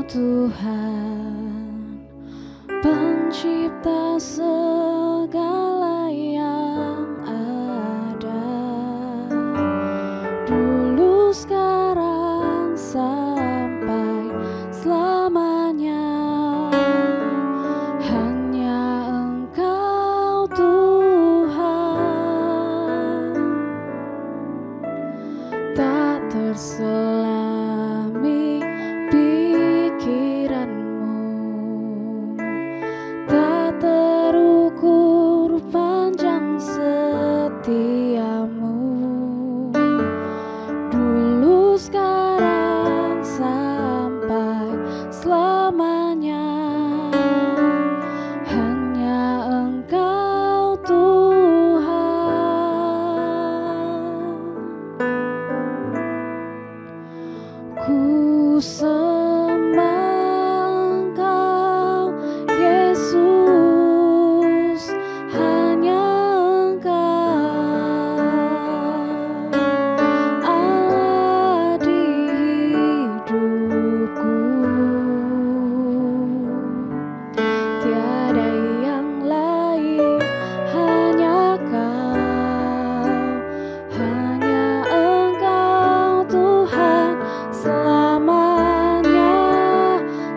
Tuhan, pencipta segala yang ada, dulu, sekarang, sampai selamanya. Hanya Engkau Tuhan, tak terselami pikiranmu, tak terukur panjang setiamu, dulu, sekarang, sampai selamanya. Hanya Engkau Tuhan. Ku sembah Engkau, Yesus, hanya Engkau, Allah di hidupku. Tiada yang lain, hanya Kau, hanya Engkau Tuhan. Selamanya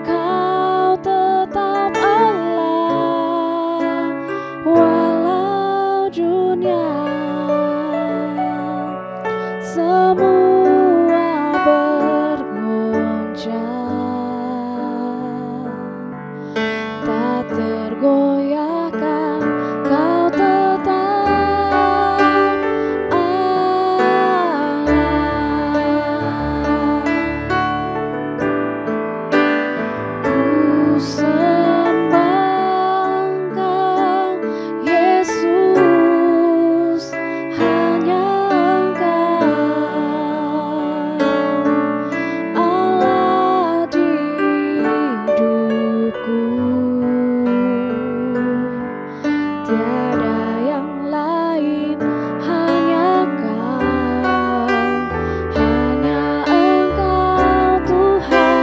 Kau tetap Allah, walau dunia semua bergoncang, tak tergoyahkan Kau tetap Allah. Ku sembah Engkau, Yesus, hanya Engkau, Allah di hidupku. Tiada yang lain, hanya Kau, hanya Engkau Tuhan.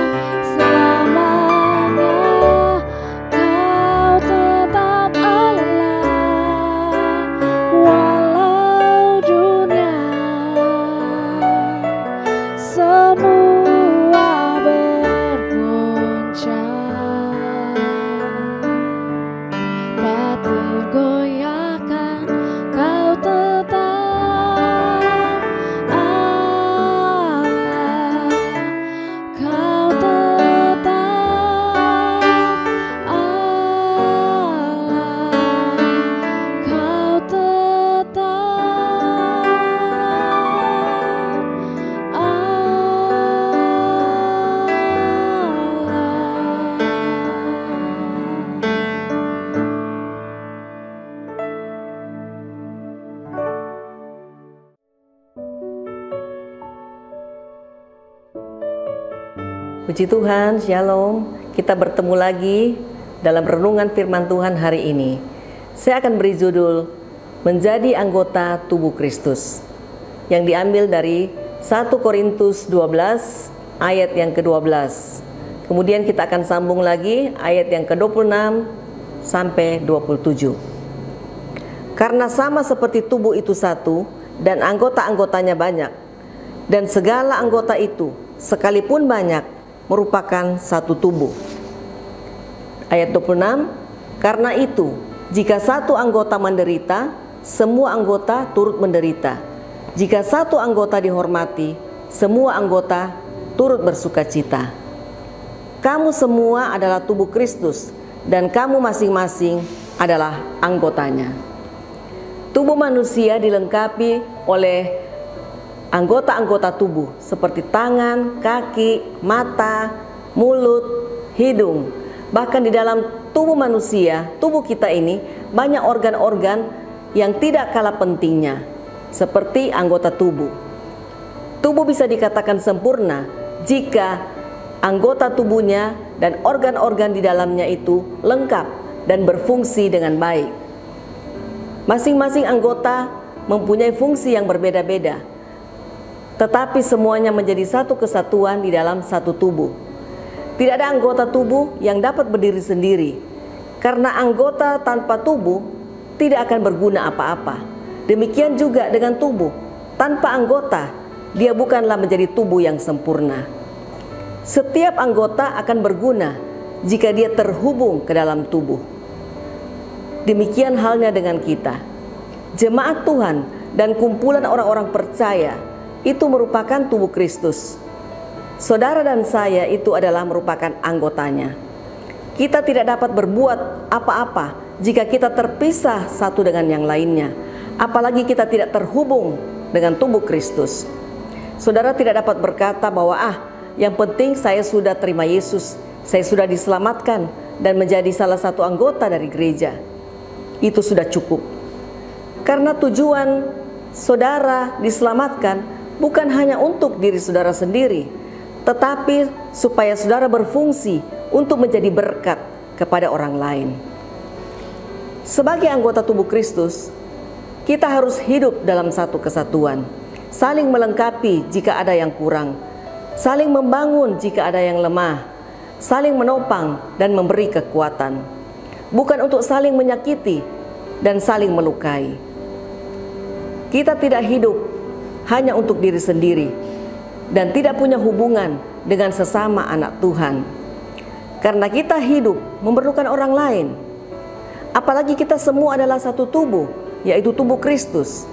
Selamanya Kau tetap Allah, walau dunia semua bergoncang, tak tergoyahkan Kau tetap Allah, Kau tetap Allah, Kau tetap Puji Tuhan, Shalom. Kita bertemu lagi dalam renungan firman Tuhan hari ini. Saya akan beri judul Menjadi Anggota Tubuh Kristus, yang diambil dari 1 Korintus 12 ayat yang ke-12. Kemudian kita akan sambung lagi ayat yang ke-26 sampai 27. Karena sama seperti tubuh itu satu dan anggota-anggotanya banyak, dan segala anggota itu sekalipun banyak merupakan satu tubuh. Ayat 26, karena itu jika satu anggota menderita, semua anggota turut menderita. Jika satu anggota dihormati, semua anggota turut bersukacita. Kamu semua adalah tubuh Kristus, dan kamu masing-masing adalah anggotanya. Tubuh manusia dilengkapi oleh anggota-anggota tubuh seperti tangan, kaki, mata, mulut, hidung. Bahkan di dalam tubuh manusia, tubuh kita ini banyak organ-organ yang tidak kalah pentingnya, seperti anggota tubuh. Tubuh bisa dikatakan sempurna jika anggota tubuhnya dan organ-organ di dalamnya itu lengkap dan berfungsi dengan baik. Masing-masing anggota mempunyai fungsi yang berbeda-beda, tetapi semuanya menjadi satu kesatuan di dalam satu tubuh. Tidak ada anggota tubuh yang dapat berdiri sendiri, karena anggota tanpa tubuh tidak akan berguna apa-apa. Demikian juga dengan tubuh, tanpa anggota, dia bukanlah menjadi tubuh yang sempurna. Setiap anggota akan berguna jika dia terhubung ke dalam tubuh. Demikian halnya dengan kita. Jemaat Tuhan dan kumpulan orang-orang percaya itu merupakan tubuh Kristus. Saudara dan saya itu adalah merupakan anggotanya. Kita tidak dapat berbuat apa-apa jika kita terpisah satu dengan yang lainnya, apalagi kita tidak terhubung dengan tubuh Kristus. Saudara tidak dapat berkata bahwa yang penting saya sudah terima Yesus, saya sudah diselamatkan dan menjadi salah satu anggota dari gereja. Itu sudah cukup. Karena tujuan saudara diselamatkan bukan hanya untuk diri saudara sendiri, tetapi supaya saudara berfungsi untuk menjadi berkat kepada orang lain. Sebagai anggota tubuh Kristus, kita harus hidup dalam satu kesatuan, saling melengkapi jika ada yang kurang, saling membangun jika ada yang lemah, saling menopang dan memberi kekuatan, bukan untuk saling menyakiti dan saling melukai. Kita tidak hidup hanya untuk diri sendiri dan tidak punya hubungan dengan sesama anak Tuhan, karena kita hidup memerlukan orang lain. Apalagi kita semua adalah satu tubuh, yaitu tubuh Kristus.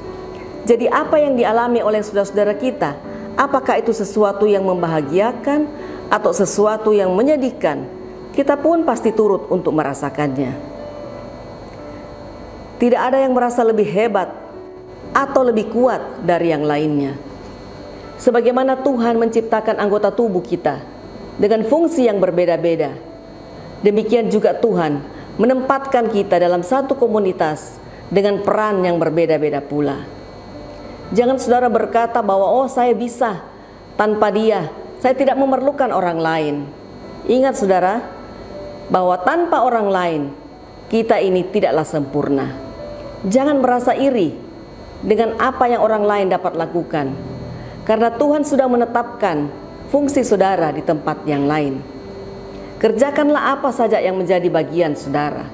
Jadi apa yang dialami oleh saudara-saudara kita, apakah itu sesuatu yang membahagiakan atau sesuatu yang menyedihkan, kita pun pasti turut untuk merasakannya. Tidak ada yang merasa lebih hebat atau lebih kuat dari yang lainnya. Sebagaimana Tuhan menciptakan anggota tubuh kita dengan fungsi yang berbeda-beda, demikian juga Tuhan menempatkan kita dalam satu komunitas dengan peran yang berbeda-beda pula. Jangan saudara berkata bahwa saya bisa tanpa dia, saya tidak memerlukan orang lain. Ingat saudara, bahwa tanpa orang lain kita ini tidaklah sempurna. Jangan merasa iri dengan apa yang orang lain dapat lakukan, karena Tuhan sudah menetapkan fungsi saudara di tempat yang lain. Kerjakanlah apa saja yang menjadi bagian saudara.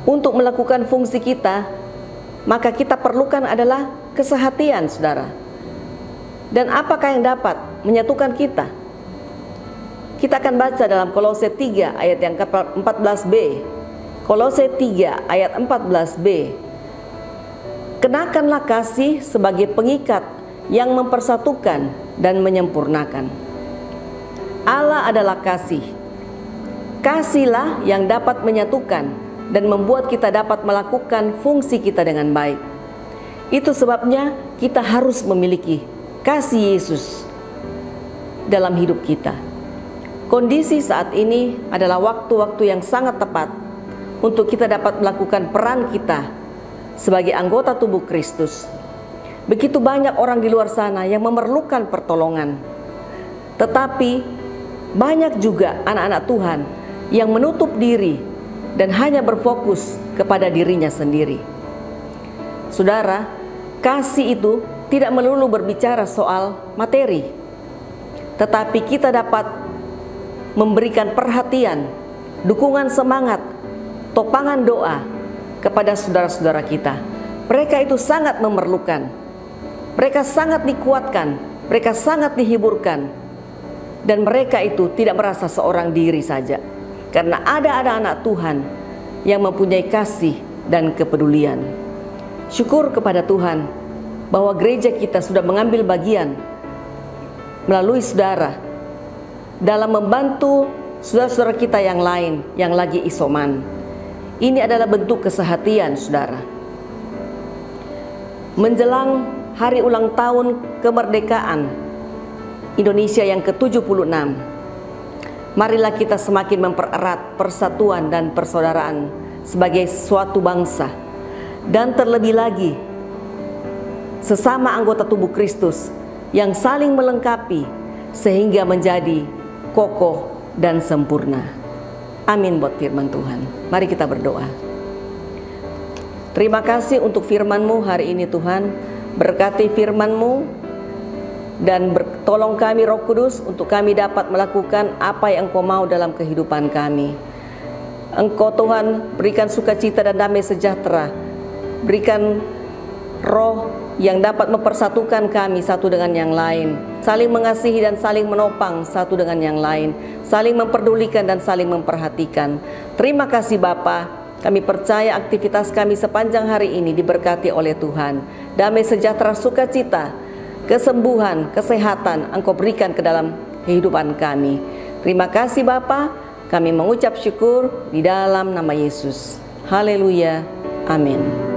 Untuk melakukan fungsi kita, maka kita perlukan adalah kesehatian saudara. Dan apakah yang dapat menyatukan kita? Kita akan baca dalam Kolose 3 ayat yang ke-14b. Kolose 3 ayat 14b. Kenakanlah kasih sebagai pengikat yang mempersatukan dan menyempurnakan. Allah adalah kasih. Kasihlah yang dapat menyatukan dan membuat kita dapat melakukan fungsi kita dengan baik. Itu sebabnya kita harus memiliki kasih Yesus dalam hidup kita. Kondisi saat ini adalah waktu-waktu yang sangat tepat untuk kita dapat melakukan peran kita sebagai anggota tubuh Kristus. Begitu banyak orang di luar sana yang memerlukan pertolongan, tetapi banyak juga anak-anak Tuhan yang menutup diri dan hanya berfokus kepada dirinya sendiri. Saudara, kasih itu tidak melulu berbicara soal materi, tetapi kita dapat memberikan perhatian, dukungan semangat, topangan doa kepada saudara-saudara kita. Mereka itu sangat memerlukan, mereka sangat dikuatkan, mereka sangat dihiburkan, dan mereka itu tidak merasa seorang diri saja, karena ada anak-anak Tuhan yang mempunyai kasih dan kepedulian. Syukur kepada Tuhan bahwa gereja kita sudah mengambil bagian melalui saudara dalam membantu saudara-saudara kita yang lain yang lagi isoman. Ini adalah bentuk kesehatian saudara. Menjelang hari ulang tahun kemerdekaan Indonesia yang ke-76, marilah kita semakin mempererat persatuan dan persaudaraan sebagai suatu bangsa, dan terlebih lagi sesama anggota tubuh Kristus yang saling melengkapi sehingga menjadi kokoh dan sempurna. Amin buat firman Tuhan. Mari kita berdoa. Terima kasih untuk firman-Mu hari ini Tuhan. Berkati firman-Mu Dan tolong kami Roh Kudus untuk kami dapat melakukan apa yang Engkau mau dalam kehidupan kami. Engkau Tuhan berikan sukacita dan damai sejahtera. Berikan roh yang dapat mempersatukan kami satu dengan yang lain, saling mengasihi dan saling menopang satu dengan yang lain, saling memperdulikan dan saling memperhatikan. Terima kasih Bapa, kami percaya aktivitas kami sepanjang hari ini diberkati oleh Tuhan. Damai sejahtera, sukacita, kesembuhan, kesehatan Engkau berikan ke dalam kehidupan kami. Terima kasih Bapa, kami mengucap syukur di dalam nama Yesus. Haleluya, amin.